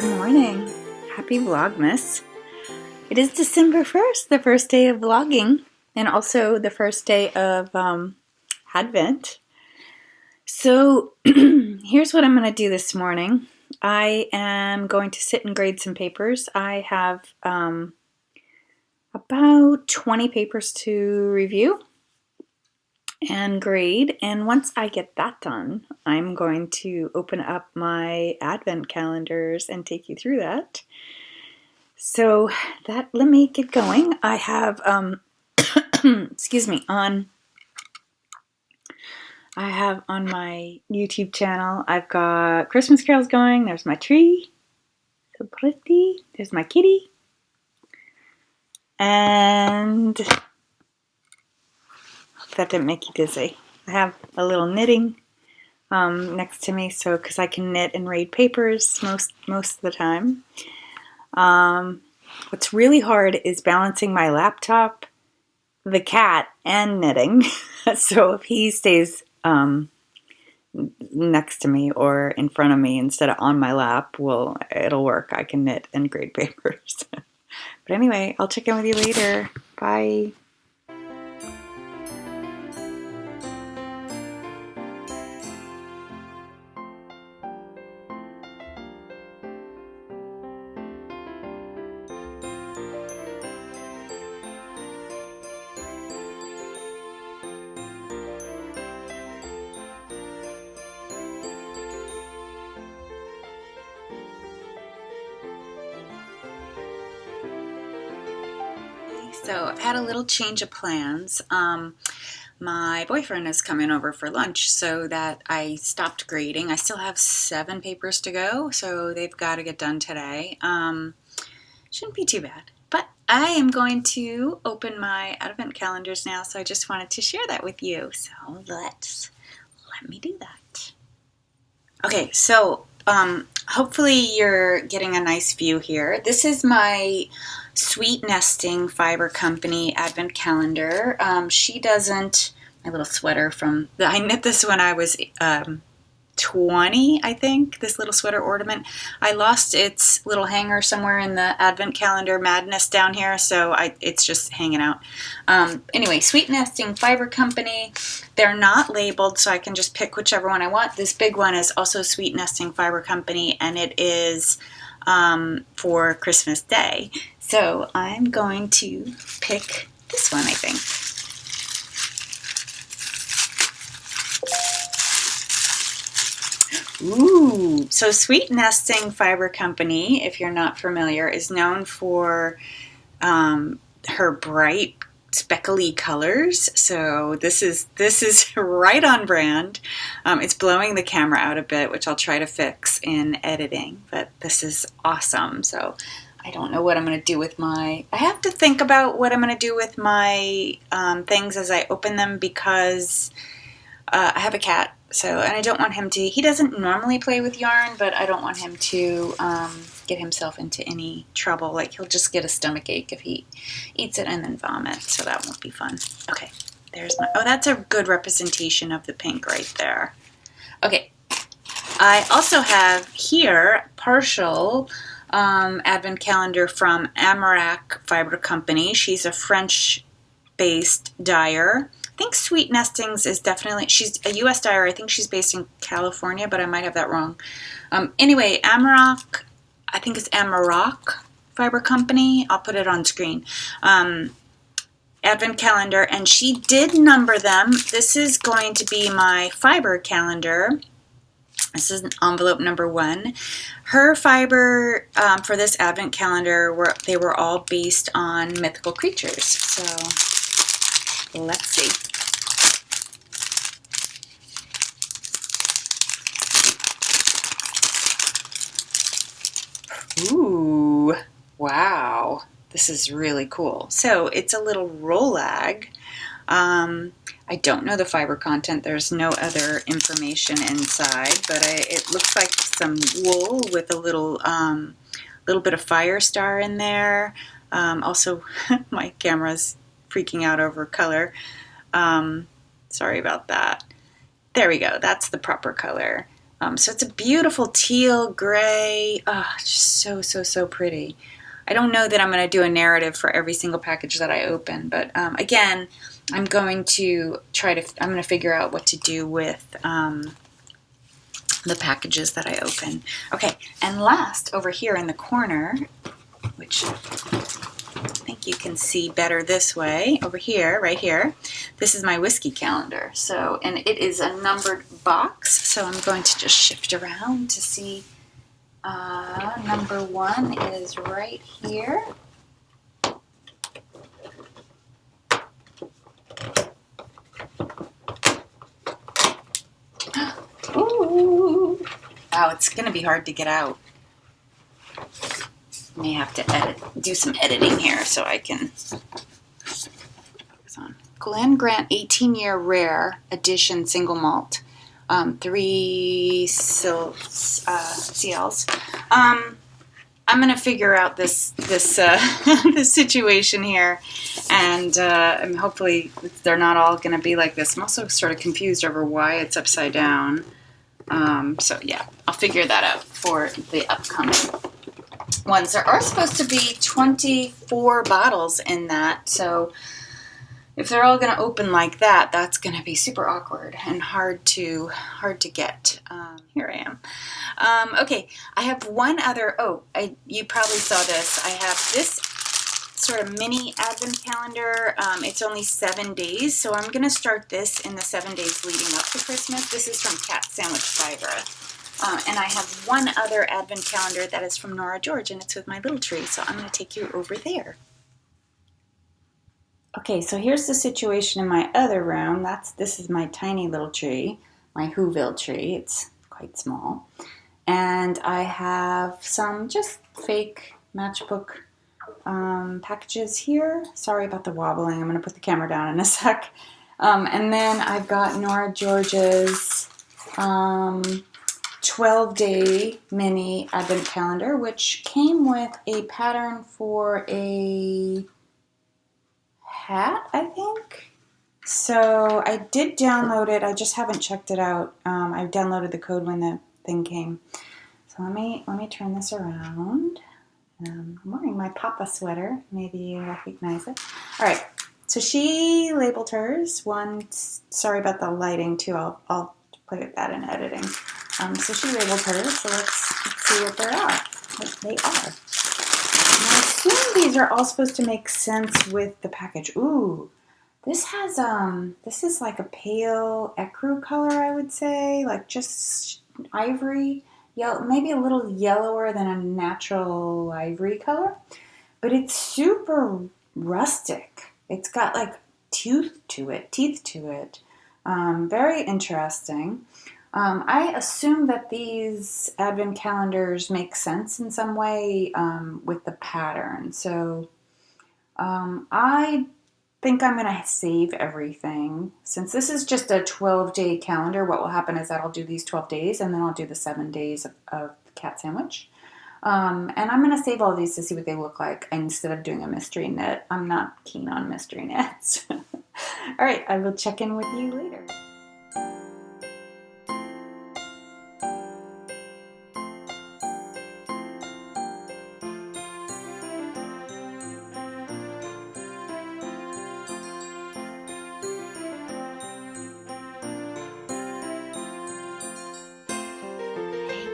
Good morning. Happy Vlogmas. It is December 1st, the first day of vlogging, and also the first day of Advent. So here's what I'm going to do this morning. I am going to sit and grade some papers. I have about 20 papers to review and grade, and once I get that done, I'm going to open up my Advent calendars and take you through that. So let me get going. I have excuse me, I have on my YouTube channel, I've got Christmas carols going. There's my tree, so pretty. There's my kitty, and that didn't make you dizzy. I have a little knitting next to me, so because I can knit and read papers most of the time. What's really hard is balancing my laptop, the cat, and knitting. So if he stays next to me or in front of me instead of on my lap, well, it'll work. I can knit and grade papers. But anyway, I'll check in with you later. Bye. So I've had a little change of plans. My boyfriend is coming over for lunch, so that I stopped grading. I still have 7 papers to go, so they've got to get done today. Shouldn't be too bad. But I am going to open my Advent calendars now, so I just wanted to share that with you. So let me do that. Okay, so hopefully you're getting a nice view here. This is my Sweet Nesting Fiber Company Advent calendar. She doesn't, my little sweater I knit this when I was 20, I think, this little sweater ornament. I lost its little hanger somewhere in the Advent calendar madness down here, so it's just hanging out. Anyway, Sweet Nesting Fiber Company. They're not labeled, so I can just pick whichever one I want. This big one is also Sweet Nesting Fiber Company, and it is for Christmas Day. So I'm going to pick this one, I think. Ooh, so Sweet Nesting Fiber Company, if you're not familiar, is known for her bright speckly colors. So this is right on brand. It's blowing the camera out a bit, which I'll try to fix in editing, but this is awesome. So I don't know what I'm going to do with I have to think about what I'm going to do with my things as I open them, because I have a cat, and I don't want him to, he doesn't normally play with yarn, but I don't want him to get himself into any trouble. Like, he'll just get a stomach ache if he eats it and then vomit, so that won't be fun. Okay, there's that's a good representation of the pink right there. Okay, I also have here partial Advent calendar from Amarac Fiber Company. She's a French-based dyer. I think Sweet Nestings is definitely, she's a U.S. dyer. I think she's based in California, but I might have that wrong. Anyway, Amarac, I think it's Amarac Fiber Company. I'll put it on screen. Advent calendar, and she did number them. This is going to be my fiber calendar. This is envelope number 1. Her fiber for this Advent calendar, they were all based on mythical creatures. So let's see. Ooh, wow. This is really cool. So it's a little rolag. I don't know the fiber content. There's no other information inside, but it looks like some wool with a little bit of fire star in there. Also, my camera's freaking out over color. Sorry about that. There we go. That's the proper color. So it's a beautiful teal gray. Oh, just so, so, so pretty. I don't know that I'm going to do a narrative for every single package that I open, but again, I'm going to figure out what to do with the packages that I open. Okay, and last, over here in the corner, which I think you can see better this way, over here, right here, this is my whiskey calendar. So, and it is a numbered box, so I'm going to just shift around to see. Number 1 is right here. Ooh. Wow, it's going to be hard to get out. May have to do some editing here so I can focus on. Glen Grant 18-year rare edition single malt. 3 CLs. I'm going to figure out this this situation here, and hopefully they're not all going to be like this. I'm also sort of confused over why it's upside down. So yeah, I'll figure that out for the upcoming ones. There are supposed to be 24 bottles in that, so if they're all going to open like that, that's going to be super awkward and hard to get. Here I am. Okay, I have one other. You probably saw this. I have this sort of mini advent calendar. It's only 7 days, so I'm going to start this in the 7 days leading up to Christmas. This is from Cat Sandwich Fibre. And I have one other advent calendar that is from Nora George, and it's with my little tree, so I'm going to take you over there. Okay, so here's the situation in my other room. This is my tiny little tree, my Whoville tree. It's quite small. And I have some just fake matchbook packages here. Sorry about the wobbling. I'm going to put the camera down in a sec. And then I've got Nora George's 12-day mini advent calendar, which came with a pattern for a hat, I think. So I did download it. I just haven't checked it out. I downloaded the code when the thing came. So let me turn this around. I'm wearing my Papa sweater. Maybe you recognize it. All right. So she labeled hers. Sorry about the lighting too. I'll put that in editing. So she labeled hers. So let's see what they are. And I assume these are all supposed to make sense with the package. Ooh, this has this is like a pale ecru color, I would say, like just ivory, yellow, maybe a little yellower than a natural ivory color, but it's super rustic. It's got like teeth to it. Very interesting. I assume that these advent calendars make sense in some way with the pattern. So I think I'm going to save everything. Since this is just a 12-day calendar, what will happen is that I'll do these 12 days and then I'll do the 7 days of Cat Sandwich. And I'm going to save all these to see what they look like instead of doing a mystery knit. I'm not keen on mystery knits. All right, I will check in with you later.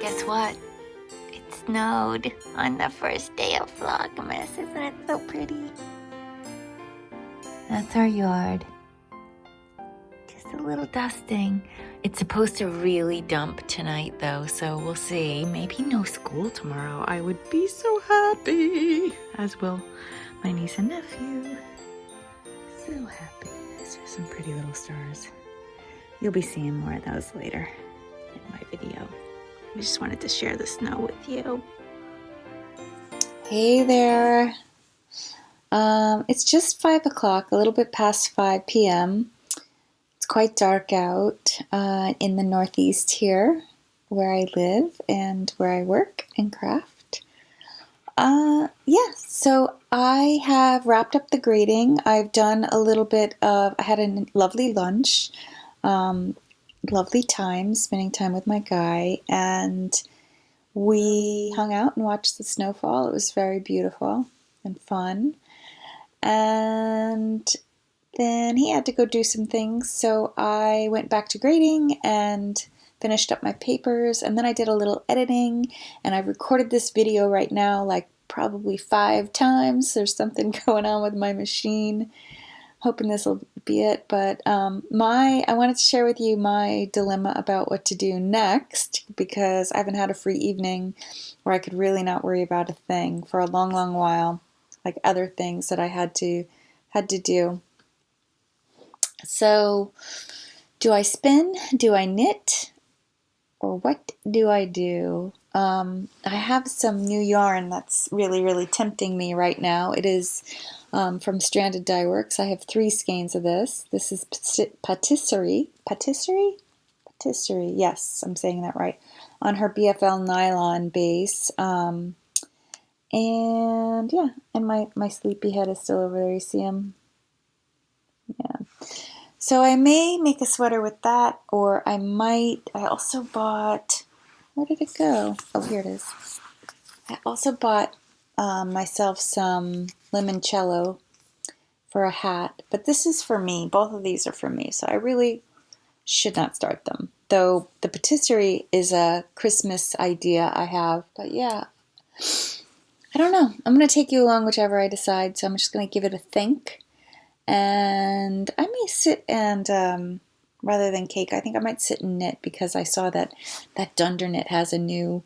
Guess what? It snowed on the first day of Vlogmas. Isn't it so pretty? That's our yard. Just a little dusting. It's supposed to really dump tonight though, so we'll see. Maybe no school tomorrow. I would be so happy. As will my niece and nephew. So happy. These are some pretty little stars. You'll be seeing more of those later in my video. I just wanted to share the snow with you. Hey there. It's just 5 o'clock, a little bit past 5 p.m. It's quite dark out in the Northeast here, where I live and where I work and craft. So I have wrapped up the grading. I've done a little bit of, I had a lovely lunch. lovely time spending time with my guy, and we hung out and watched the snowfall. It was very beautiful and fun. And then he had to go do some things, so I went back to grading and finished up my papers, and then I did a little editing, and I recorded this video right now like probably 5 times. There's something going on with my machine. Hoping this will be it, but I wanted to share with you my dilemma about what to do next, because I haven't had a free evening where I could really not worry about a thing for a long, long while, like other things that I had to do. So, do I spin? Do I knit? Or what do I do? I have some new yarn that's really, really tempting me right now. It is from Stranded Dye Works. I have 3 skeins of this. This is patisserie. Patisserie? Patisserie, yes, I'm saying that right. On her BFL nylon base. And yeah, and my sleepyhead is still over there. You see him? Yeah. So I may make a sweater with that, or I also bought, where did it go? Oh, here it is. I also bought myself some limoncello for a hat, but this is for me. Both of these are for me, so I really should not start them. Though the patisserie is a Christmas idea I have, but yeah, I don't know. I'm going to take you along whichever I decide, so I'm just going to give it a think. And I may sit and, rather than cake, I think I might sit and knit, because I saw that Dunder Knit has a new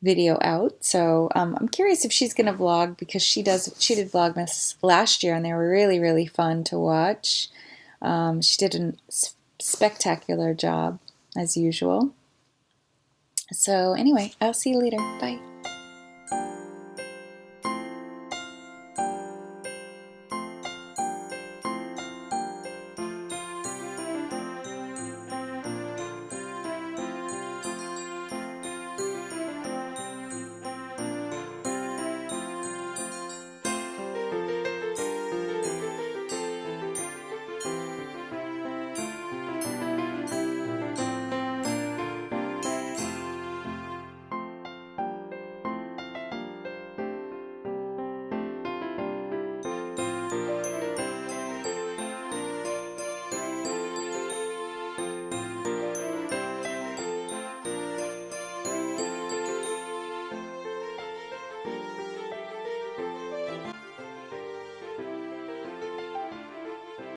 video out. So I'm curious if she's going to vlog, because she did Vlogmas last year and they were really, really fun to watch. She did a spectacular job, as usual. So anyway, I'll see you later. Bye.